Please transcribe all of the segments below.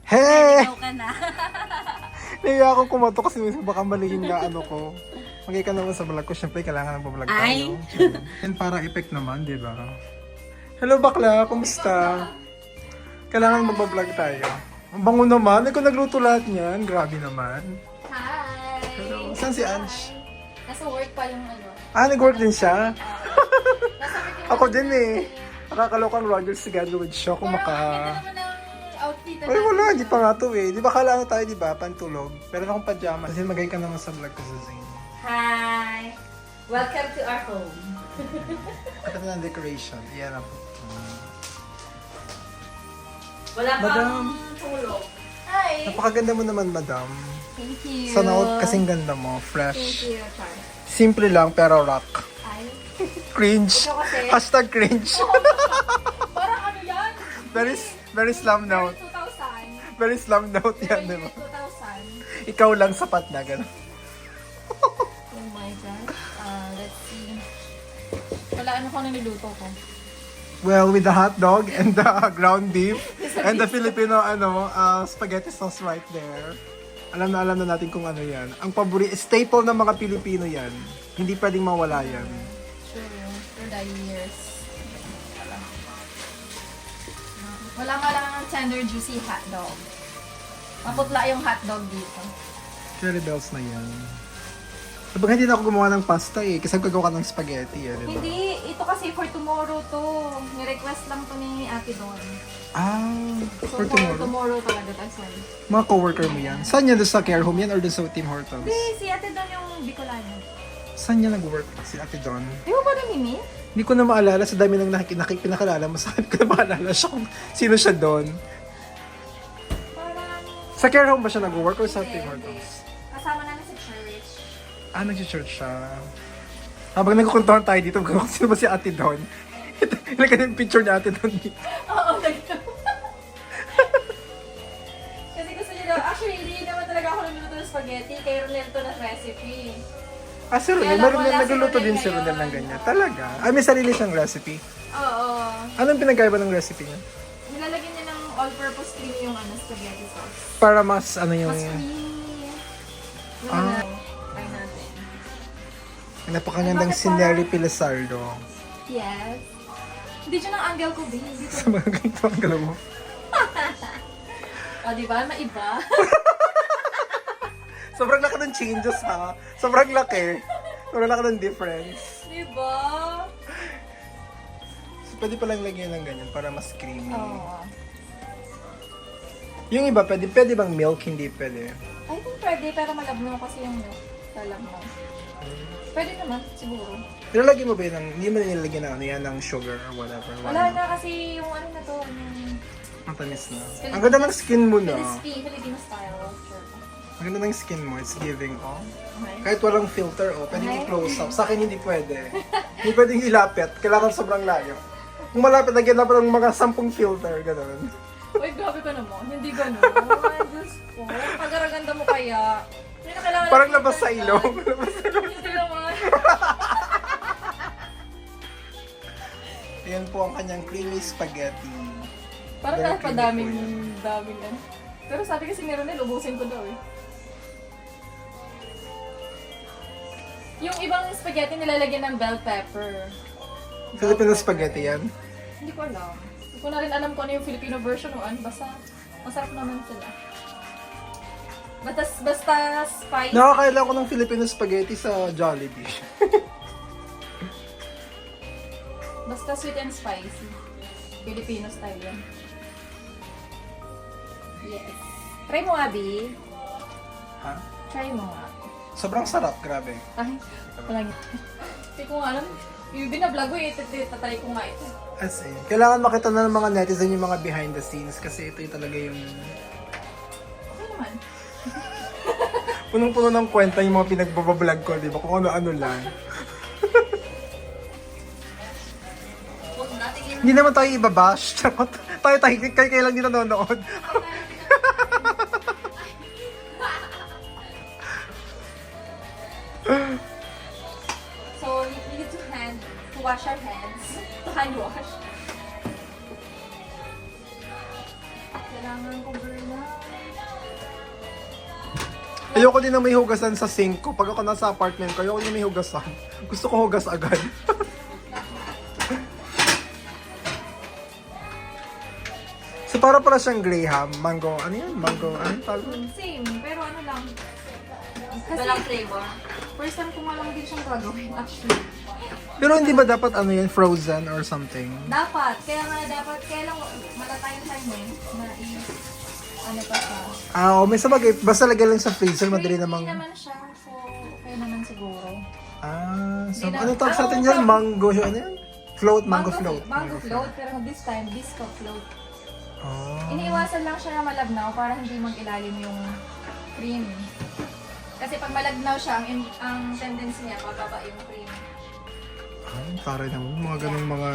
Hey! Ikaw ka na. Naiya akong kumato kasi baka malihin nga ano ko. Magay ka naman sa vlog ko, syempre kailangan ng vlog tayo. And para effect naman, di ba? Hello bakla, kumusta? Kailangan magbablog tayo. Ang bango naman, ikaw nagluto lahat niyan. Grabe naman. Hi! Hello. Saan si Ange? Nasa work pa yung ano. Ah, nag-work din siya? Nasa work yung Ako din eh. Nakakalokang Rogers together with siya kung Parang maka... ang ganda naman ng outfit. Ay wala, di pa nga to eh. Di ba kala tayo, di ba? Pantulog. Pero akong pajama. Kasi magay ka naman sa vlog ko sa Zane. Hi! Welcome to our home. Ito na ang decoration. Iyan ako. Wala Madam. tulog. Hi! Napakaganda mo naman, madam. Thank you. Sa naot kasing ganda mo. Thank Fresh. you, Char. Simple lang pero rock. Ay. Cringe. Ikaw kasi. Hashtag cringe. Parang ano yan? Very slam note. 2000. Very slam note yan, di ba? 2000. Ikaw lang sapat na, gano'n. Oh my God. Let's see. Wala, ano ko niluto ko? Well, with the hot dog and the ground beef and the Filipino spaghetti sauce right there. Alam na natin kung ano yan. Ang staple ng mga Pilipino yan. Hindi pwedeng mawala yan. True. For the years. Wala nga lang ang tender juicy hotdog. Maputla yung hotdog dito. Cherry bells na yan. Sabag hindi na ako gumawa ng pasta eh. Kasi gagawa ka ng spaghetti eh, di ba? Hindi, ito kasi for tomorrow to. Ni-request lang to ni Ate Don. Ah, So for tomorrow. tomorrow talaga tayo. Sorry. Mga coworker mo yan. Saan yan? Doon sa care home yan or doon sa Team Hortons? Hindi, si Ate Don yung Bicolano. Saan niya nag-work si Ate Don? Di mo ba na Mimi? Hindi ko na maalala. Sa dami ng pinakalala mo sa akin. Hindi ko na maalala siya kung sino siya doon. Parang... Sa care home ba siya nag-work or sa Hindi, Team hindi. Hortons? Kasama namin sa church. Ah, nag-church siya. Habang nagkukuntahan tayo dito, kung sino ba si Ate Don? Ilagay na yung picture ni Ate Don dito. Oo, ganito. Kasi gusto niya daw, actually, hindi naman talaga ako nagluluto ng spaghetti, kay Ronel to na recipe. Ah, si Ronel. Kaya lang wala si Nagluluto Ronel din si Ronel ngayon. ng ganyan. Talaga? Ah, may sarili siyang recipe. Oo. Anong pinagkaiba ng recipe niya? Nilalagyan niya ng all-purpose cream yung spaghetti sauce. Para mas yung... Mas creamy. Ah. Try natin. Napakagandang Bakit Sineri Pilasardo. Yes. Hindi siya ng angle ko, babe. Dito. Sa mga ganito ang galaw mo. O, diba? Maiba. Sobrang laki ng changes ha. Sobrang laki. Sobrang laki ng difference. Diba? So, pwede palang lagyan ng ganyan para mas creamy. Oo. Yung iba, pwede bang milk? Hindi pwede. I think pwede, pero malabnaw kasi yung milk. Malabnaw. Pwede naman, siguro. Nilalagyan mo ba yun hindi mo nilalagyan ng ano yan, ng sugar or whatever? Wala na kasi yung ano na to, yung Matamis na. Ang ganda ng skin mo na. crispy, Filipino style. Sure. Ang ganda ng skin mo. It's giving, oh. Okay. Kahit walang filter, oh. Pwede Okay. i-close up. Sa akin, hindi pwede. Hindi pwedeng ilapit. Kailangan sobrang layo. Kung malapit, lagyan na pa ng mga 10 filter, gano'n. Uy, grabe ka naman. Hindi ganun. Diyos ko. Pagkaraganda mo kaya. Hindi na kailangan Parang ng labas sa filter ilong. ka. Hindi naman. Ayan po ang kanyang creamy spaghetti. Parang Very kahit pa creamy daming po yan. lang. Pero sabi kasi ni Ronel, ubusin ko daw eh. Yung ibang spaghetti nilalagyan ng bell pepper. Filipino spaghetti yan. Hindi ko alam. Hindi ko na rin alam kung ano yung Filipino version o ano. Basta masarap naman sila. Basta spicy. Nakakaila ko ng Filipino spaghetti sa Jollibee. Basta sweet and spicy. Filipino style yan. Yes. Try mo, Abby. Ha? Try mo nga. Sobrang sarap, grabe. Ay, wala nga. Hindi ko nga alam. Yung binablog ko eh, tatry ko nga ito. As in, kailangan makita na ng mga netizen yung mga behind the scenes kasi ito yung talaga yung Okay naman. punong-puno ng kwenta yung mga pinagbabablog ko, di ba? Kung ano-ano lang. Huwag natin yun. Hindi naman tayo ibabash. Charot. tayo kayo lang din nanonood. So, you need to wash our hands. Hand wash. Kailangan ko na. Ayoko din na may hugasan sa sink ko. Pag ako nasa apartment ko, ayoko din na may hugasan. Gusto ko hugas agad. So para pala siyang graham, mango, ano yun? Mango, ano yung tawag? Same, pero ano lang. Kasi Walang flavor. first time ko nga lang din siyang gagawin actually. Pero hindi ba dapat ano yun, frozen or something? Dapat, kaya lang matatayang time eh. Na ano pa siya. Ah, may sabagay, basta lagay lang sa freezer, madali namang... Hindi naman siya, so okay naman siguro. Ah, so Hindi ano na- tawag sa atin Ah, yan? from- Mango, ano yan? Float, mango float. Mango float, pero this time, disco float. Oh. Iniiwasan lang siya na malagnaw para hindi mag-ilalim yung cream. Kasi pag malagnaw siya, ang tendency niya, bababa yung cream. Ay, taray naman, mga ganun mga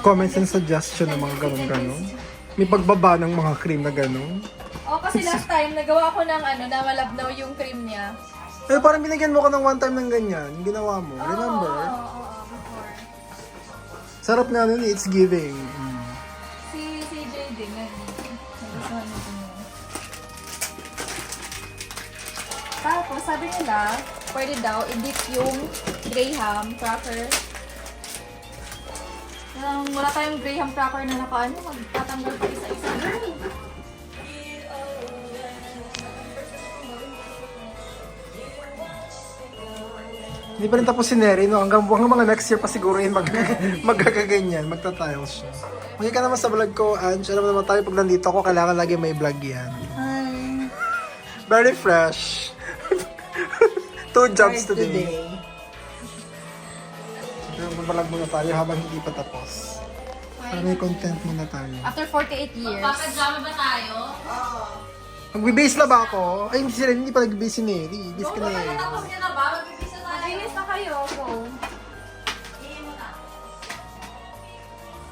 comments and suggestion ng mga ganun. May pagbaba ng mga cream na ganun. Oh, kasi last time, nagawa ko ng ano, na malabnaw yung cream niya. Eh, parang binigyan mo ko ng one time ng ganyan. Yung ginawa mo. Remember? Oo, before. Sarap nga nun, it's giving. Mm. Si JD, nagustuhan niya din yun. Tapos, sabi nila, pwede daw i-dip yung graham cracker. Wala tayong graham cracker na nakaano, magtatanggal pa isa-isa. Hindi pa rin tapos si Neri, no? Hanggang mga next year pa siguro yun magkakaganyan, magta-tiles siya. Magiging ka naman sa vlog ko, Ange. Alam mo naman tayo, pag nandito ako, kailangan lagi may vlog yan. Hi! Very fresh. 2 jobs today. So, magbalag muna tayo habang hindi pa tapos. Para may content muna tayo. After 48 years. Magpapadrama ba tayo? Magbe-base na ba ako? Ay, hindi pa nag-base si Neri. Base ka na eh. Tapos niya na ba? Magbibisa tayo. Maglinis na kayo. Go. Iyan mo na.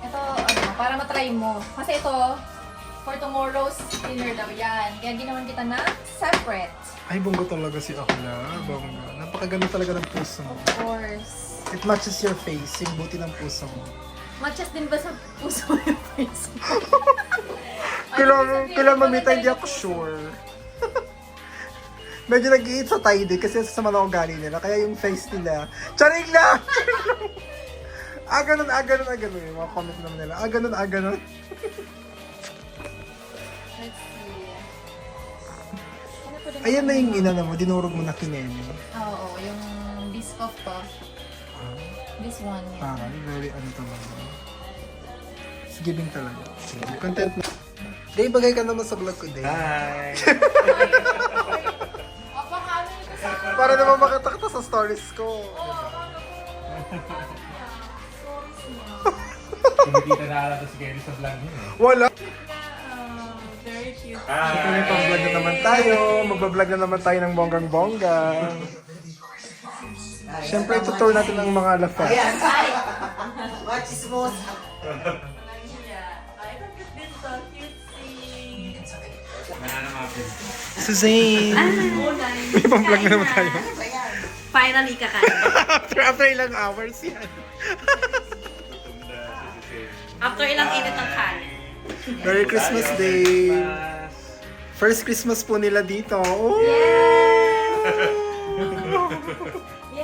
Ito, ano, para matry mo. Kasi ito, for tomorrow's dinner daw yan. Kaya ginawan kita na separate. Ay, bonggo talaga si Akla. Bongga. Napakaganda talaga ng puso mo. Of course. It matches your face, yung buti ng puso mo. Matches din ba sa puso mo yung face mo? Kailangan mamita, hindi ako sure. Medyo nag-iit sa Tide kasi sa mga ugali nila. Kaya yung face nila, charing lang! Ganun. Yung mga comment naman nila. Ganun. Let's see. Ano po din Ayan na yung inana mo, dinurog mo na kinemi. Oo, yung biscoff to. This one, yeah. Parang very ano talaga. It's giving talaga. Content na. Day, bagay ka naman sa vlog ko, Day. Hi! Apakalo ito sa Para naman makita kita sa stories ko. Kung hindi na naalala si Kelly sa vlog niya eh. Wala. very cute. Ito may pang-vlog na naman tayo. Magbablog na naman tayo ng bonggang-bongga. Siyempre, tutur natin ang mga lafa. Nananamapin. Suzanne! May pang-vlog na naman tayo. Finally kakain. after ilang hours yan. After ilang init ng kanin. Merry Christmas Day! First Christmas po nila dito. Oh!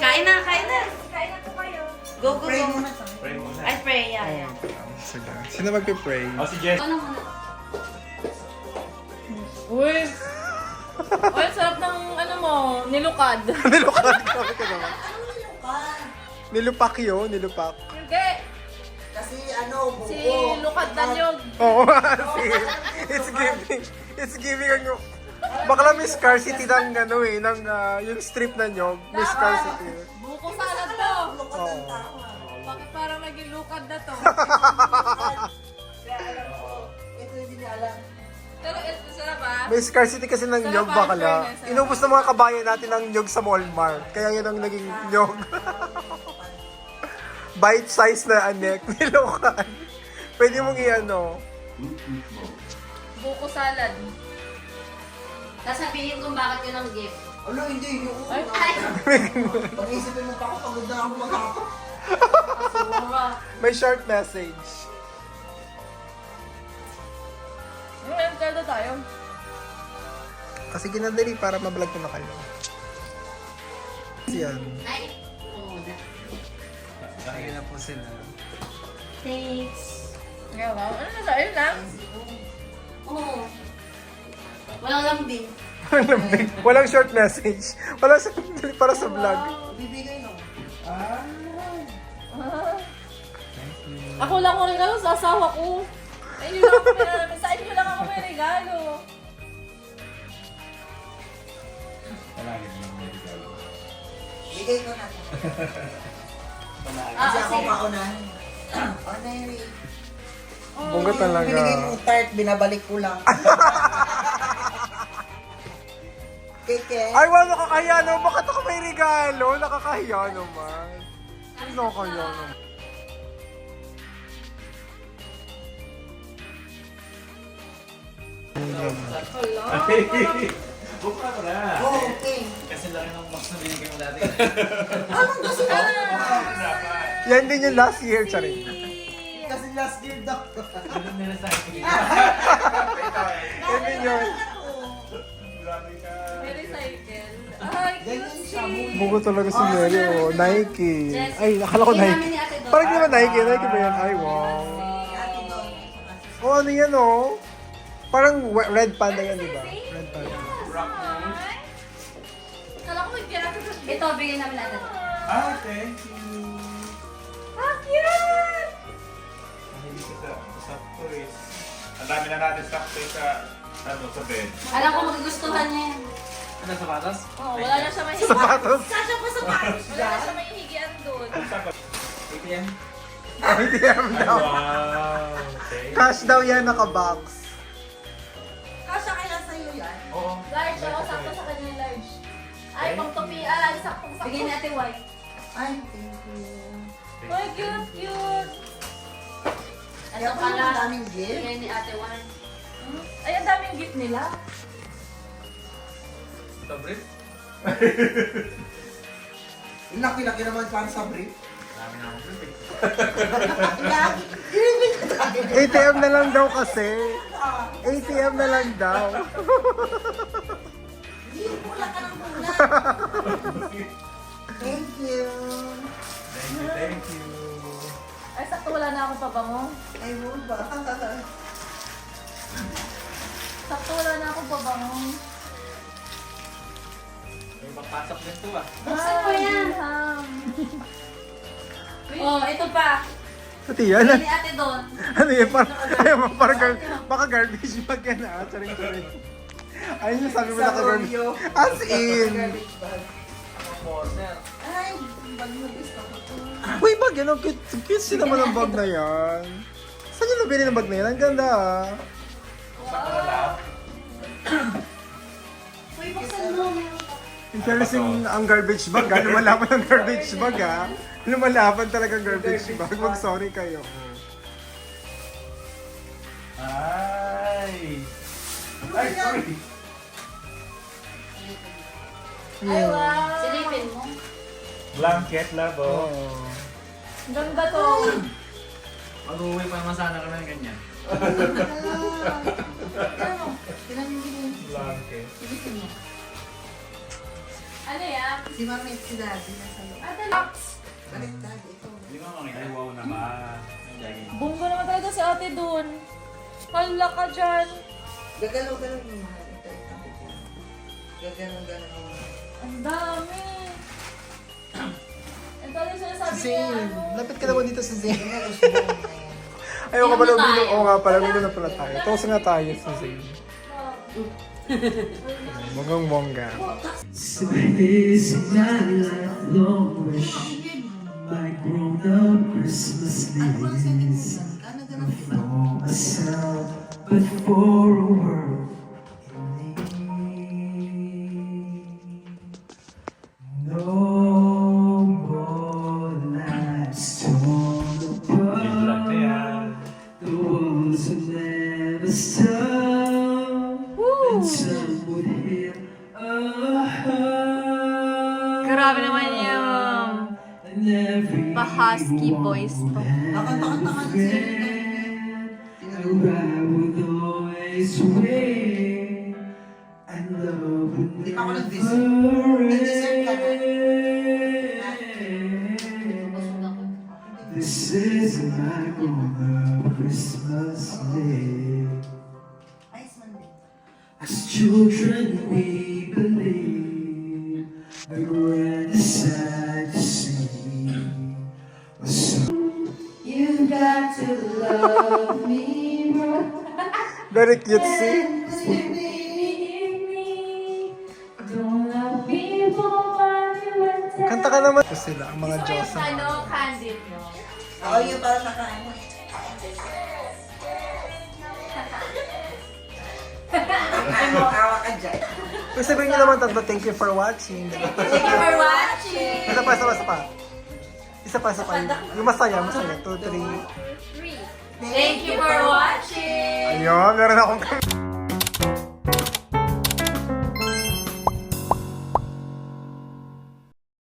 Kain na, kain na. Kain na po kayo. Go, go, go. Pray muna. I pray, yeah. Sige. Sino magpe-pray? O si Jess. Ano muna? Uy! Uy, sarap ng ano mo, nilukad. Nilukad kami ka naman. Nilupak yun, nilupak. Hindi! Kasi ano, buko. Si Lukad Danyog. Oo, it's giving ang bakla may scarcity ng ano eh, ng yung strip na nyog, may scarcity. Buko salad to. Oo. Bakit parang naging lukad na to? Kaya alam ko, ito hindi niya alam. Pero ito sarap ah. May scarcity kasi ng nyog bakla. Inubos ng mga kabayan natin ng nyog sa Walmart, kaya yun ang naging nyog. Bite size na anek, nilukan. Pwede mong i-ano. Buko salad. Sasabihin kung bakit yun ang gift. Ano, hindi. Yung Ay, pag-isipin mo pa ako, pagod na ako maghapon. May short message. Ngayon, kaya tayo. Kasi ginadali para mablog ko na kayo. Yan. Ay. Oo na. Ayun na po sila. Thanks. Ngayon, wow. Ano na tayo lang? Oo. Walang lambing. Walang short message. Walang sandali para sa vlog. Bibigay no. Ako lang ko regalo sa asawa ko. Sa inyo lang ako may, sa inyo lang ako may regalo. Wala yung may regalo. Bigay ko na. Kasi ako paunahin. Honorary. Bunga talaga. Binigay mo tart, binabalik ko lang. Keke. Ay, wala nakakahiya naman. Bakit ako may regalo? Nakakahiya naman. Ay, nakakahiya naman. Bukla mo na. Okay. Kasi laki ng box na binigay mo dati. Anong kasi Yan din yung last year, Charing. Kasi last year daw. Ganun nila sa akin. Yan din yun. Grabe ka. May recycle. Ay, Ganyan cute siya. shit. Bugo talaga si Mary, oh. Nike. Ay, nakala ko Hindi Nike. namin ni Ate Dot. Parang di ba Nike? Nike ba yan? Ay, wow. Ate Don. Oh, ano yan, oh? Parang red panda yan, di ba? Red panda. Kala ko hindi ako sa Ito, bigyan namin Ate Dot. Ah, thank you. Ah, cute! Mahilig ka sa toys. Ang dami na natin sa toys sa bed. Alam ko magugustuhan niya yan. Ano, sapatos? Oh, wala na siya may Sapatos. Kasya po sa patos. Wala na siya may higian doon. ATM? Ay, di yan daw. Wow. Okay. Cash daw yan, naka-box. Kasha kaya sa'yo yan? Oo. Large ako, sakto sa kanya large. Ay, pang tupian, saktong-sakto. Bigyan ni Ate White. Ay, thank you. Ay, cute, cute. Ito Kaya pala pala. ang daming gift. Bigyan ni Ate White. Ay, ang daming gift nila. Sobre? Yung laki-laki naman para sa brief. Dami na akong brief. Lagi. Giving ka tayo. ATM na lang daw kasi. ATM na lang daw. Hindi, pula ka ng pula. Thank you. Thank you, thank you. Ay, sakto wala na akong pabango. Ay, mo ba? Sakto wala na akong pabango. May papasok din to ah. Buksan ko yan. Ham. Oh, ito pa. Pati yan. Bigyan ni Ate Don. Ano yan? Parang baka garbage bag yan ah. Charing. Ayun yung sabi mo naka-garbage. As in. Ay, bag mo gusto ko to. Uy, bag yan. Ang cute, cute din naman ang bag na yan. Saan yung nabili ng bag na yan? Ang ganda ah. Uy, buksan mo. In fairness ang garbage bag ah. Lumalaban ang garbage bag ah. Lumalaban talaga ang garbage bag. Mag-sorry kayo. Ay! Ay, sorry! Ay, wow. Silipin mo. Blanket labo. Oh. Ang ganda to. Mag-uwi pa naman sana kami ng ganyan. Blanket. Ano yan? Si Mami at si Daddy nasa loob. Ate Lux. Balik Daddy, ito. Hindi mo makita. Ay, wow naman. Bunggo naman talaga si ate doon. Hala ka dyan. Gagalaw-galaw yung mahal. Ito. Gagalaw-galaw yung mahal. Ang dami. Ito yung sinasabi Si niya, Zane. ano. Lapit ka naman dito sa Zane. Yung gusto mo na yan. Ayaw ka pala Inom na uminom. tayo. Oo nga pala, uminom na pala tayo. Toast nga tayo sa Zane. Bonggang bongga. So this is my lifelong wish. My grown-up Christmas list. Ano ganun? For myself, but for a world in need. No more lives torn apart. The walls will never stop. And some would hear a heart. Grabe naman yun. And every Pa-husky voice pa. I would always wait, and love would never end. This is my golden Christmas day. As children we believe the grandest sight to see. So you got to love me more. Very cutesy. Kanta ka naman. Ito sila, ang mga Diyos. Ano, candle nyo? Ako yung para sa kain. Ay mo, awa ka dyan. Kung sabihin nyo naman tatlo, thank you for watching. Thank you for watching! Isa pa. Isa pa. Yung masaya. 2, 3. Thank you for watching! Ayun, meron akong